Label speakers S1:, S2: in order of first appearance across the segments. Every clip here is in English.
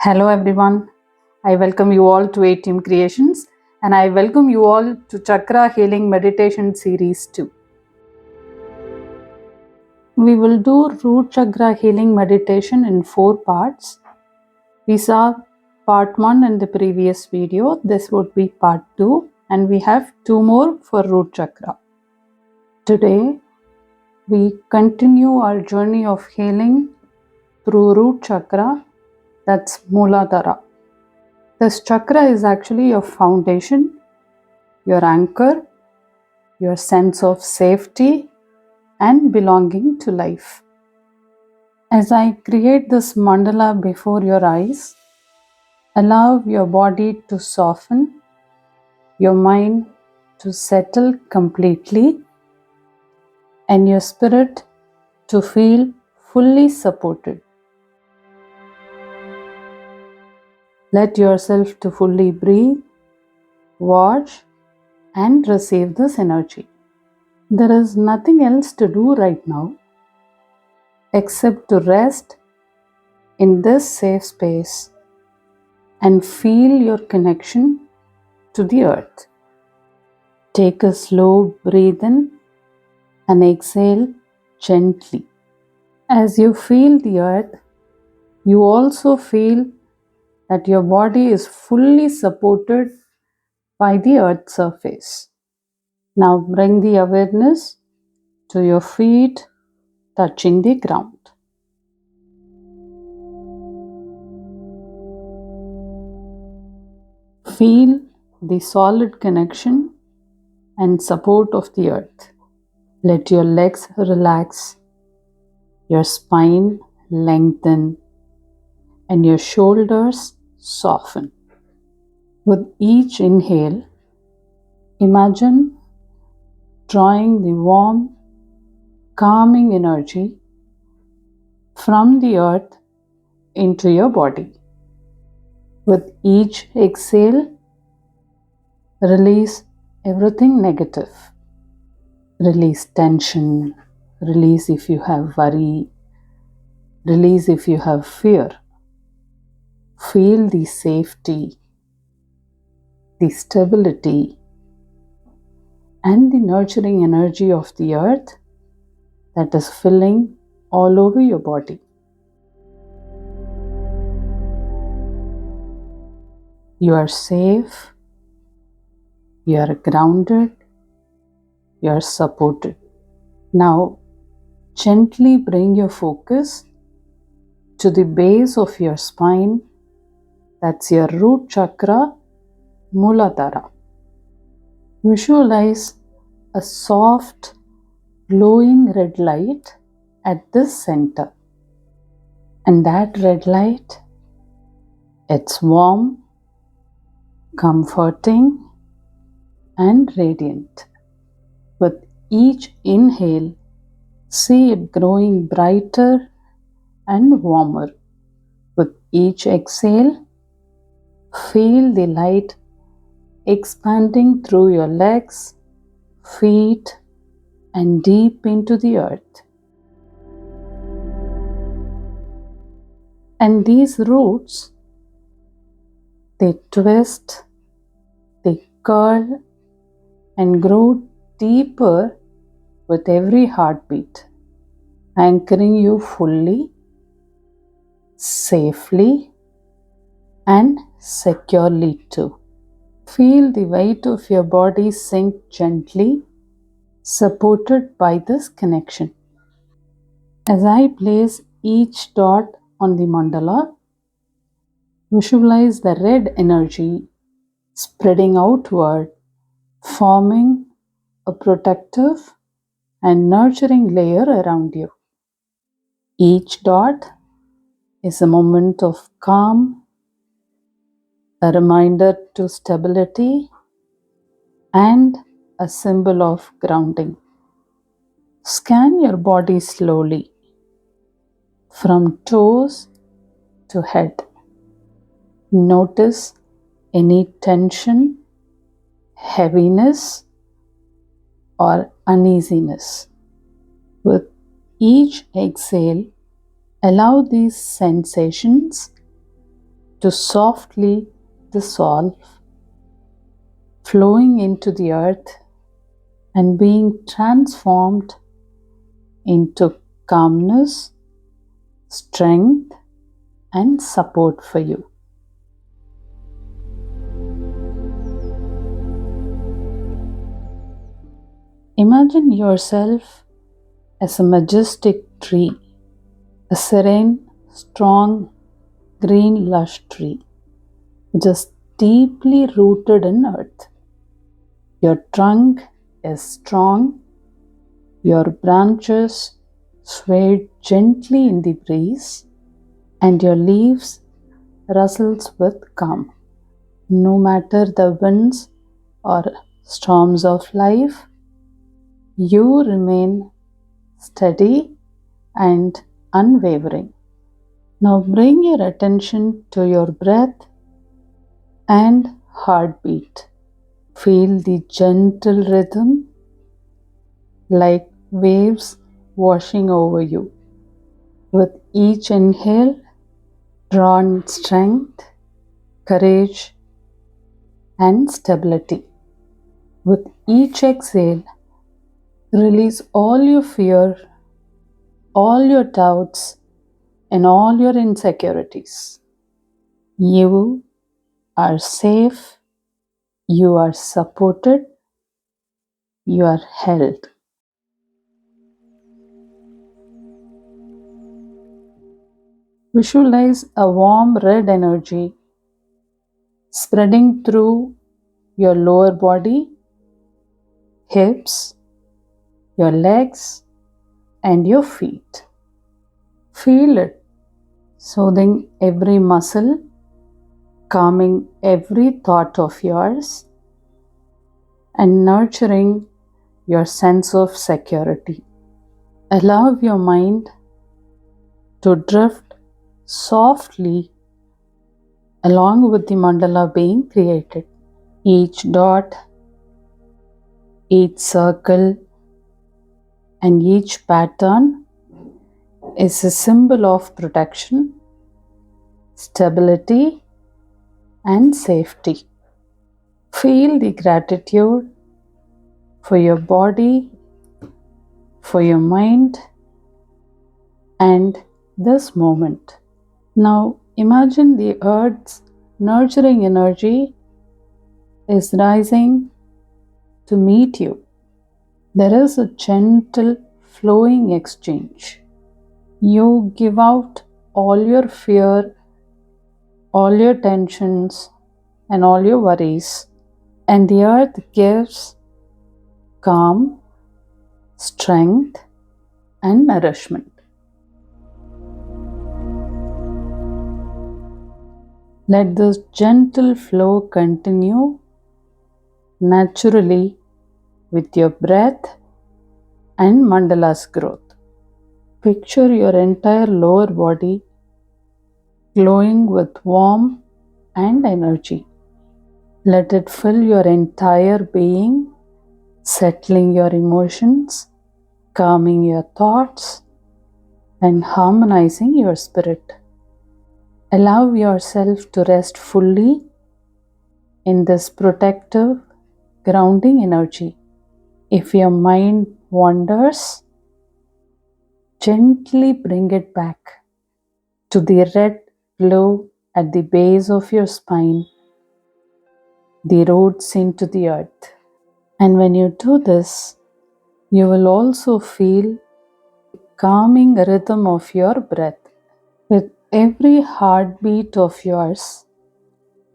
S1: Hello everyone, I welcome you all to ATM Creations and I welcome you all to Chakra Healing Meditation Series 2. We will do Root Chakra Healing Meditation in 4 parts. We saw part 1 in the previous video, this would be part 2 and we have 2 more for Root Chakra. Today we continue our journey of healing through Root Chakra, that's Muladhara. This chakra is actually your foundation, your anchor, your sense of safety and belonging to life. As I create this mandala before your eyes, allow your body to soften, your mind to settle completely, and your spirit to feel fully supported. Let yourself to fully breathe, watch, and receive this energy. There is nothing else to do right now except to rest in this safe space and feel your connection to the earth. Take a slow breath in and exhale gently. As you feel the earth, you also feel that your body is fully supported by the earth's surface. Now bring the awareness to your feet touching the ground. Feel the solid connection and support of the earth. Let your legs relax, your spine lengthen, and your shoulders soften. With each inhale, imagine drawing the warm, calming energy from the earth into your body. With each exhale, release everything negative. Release tension, release if you have worry, release if you have fear. Feel the safety, the stability, and the nurturing energy of the earth that is filling all over your body. You are safe, you are grounded, you are supported. Now, gently bring your focus to the base of your spine, that's your root chakra, Muladhara. Visualize a soft, glowing red light at this center. And that red light, it's warm, comforting, and radiant. With each inhale, see it growing brighter and warmer. With each exhale, feel the light expanding through your legs, feet, and deep into the earth. And these roots, they twist, they curl, and grow deeper with every heartbeat, anchoring you fully, safely, and securely too. Feel the weight of your body sink gently, supported by this connection. As I place each dot on the mandala, visualize the red energy spreading outward, forming a protective and nurturing layer around you. Each dot is a moment of calm, a reminder to stability, and a symbol of grounding. Scan your body slowly, from toes to head. Notice any tension, heaviness, or uneasiness. With each exhale, allow these sensations to softly dissolve, flowing into the earth and being transformed into calmness, strength, and support for you. Imagine yourself as a majestic tree, a serene, strong, green, lush tree, just deeply rooted in earth. Your trunk is strong, your branches sway gently in the breeze, and your leaves rustles with calm. No matter the winds or storms of life, you remain steady and unwavering. Now bring your attention to your breath and heartbeat. Feel the gentle rhythm like waves washing over you. With each inhale, draw in strength, courage, and stability. With each exhale, release all your fear, all your doubts, and all your insecurities. You are safe, you are supported, you are held. Visualize a warm red energy spreading through your lower body, hips, your legs, and your feet. Feel it soothing every muscle, calming every thought of yours, and nurturing your sense of security. Allow your mind to drift softly along with the mandala being created. Each dot, each circle, and each pattern is a symbol of protection, stability, and safety. Feel the gratitude for your body, for your mind, and this moment. Now imagine the earth's nurturing energy is rising to meet you. There is a gentle flowing exchange. You give out all your fear, all your tensions, and all your worries, and the earth gives calm, strength, and nourishment. Let this gentle flow continue naturally with your breath and mandala's growth. Picture your entire lower body glowing with warmth and energy. Let it fill your entire being, settling your emotions, calming your thoughts, and harmonizing your spirit. Allow yourself to rest fully in this protective, grounding energy. If your mind wanders, gently bring it back to the red glow at the base of your spine, the roots into the earth. And when you do this, you will also feel the calming rhythm of your breath. With every heartbeat of yours,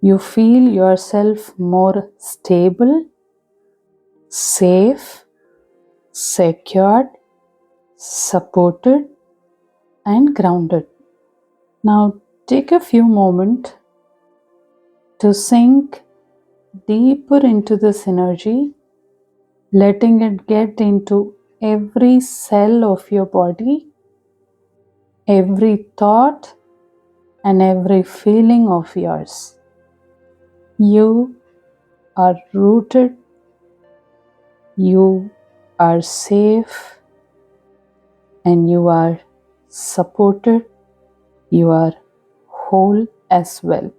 S1: you feel yourself more stable, safe, secured, supported, and grounded. Now take a few moments to sink deeper into this energy, letting it get into every cell of your body, every thought, and every feeling of yours. You are rooted, you are safe, and you are supported, you are whole as well.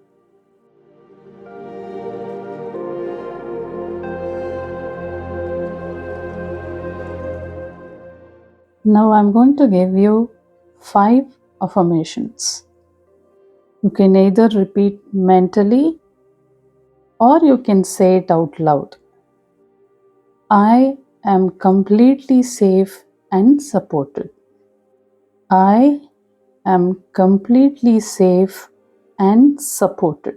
S1: Now I'm going to give you 5 affirmations. You can either repeat mentally or you can say it out loud. I am completely safe and supported. I am completely safe and supported.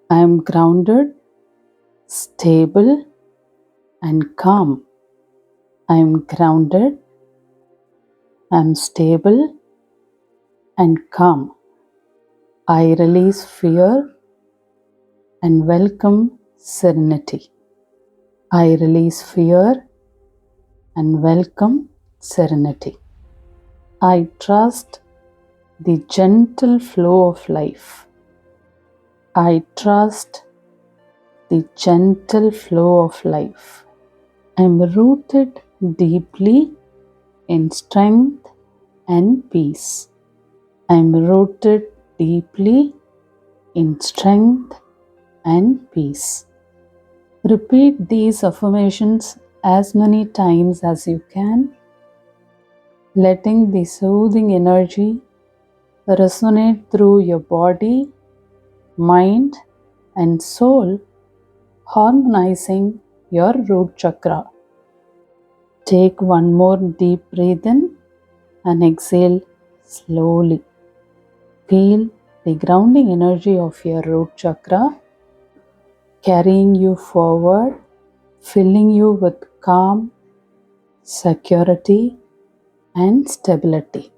S1: I am grounded, stable, and calm. I am grounded, I am stable, and calm. I release fear and welcome serenity. I release fear and welcome serenity. I trust the gentle flow of life. I trust the gentle flow of life. I am rooted deeply in strength and peace. I am rooted deeply in strength and peace. Repeat these affirmations as many times as you can, letting the soothing energy resonate through your body, mind, and soul, harmonizing your root chakra. Take one more deep breath in and exhale slowly. Feel the grounding energy of your root chakra carrying you forward, filling you with calm, security, and stability.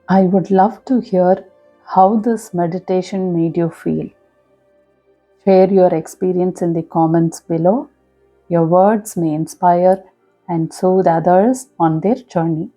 S1: I would love to hear how this meditation made you feel. Share your experience in the comments below. Your words may inspire and soothe others on their journey.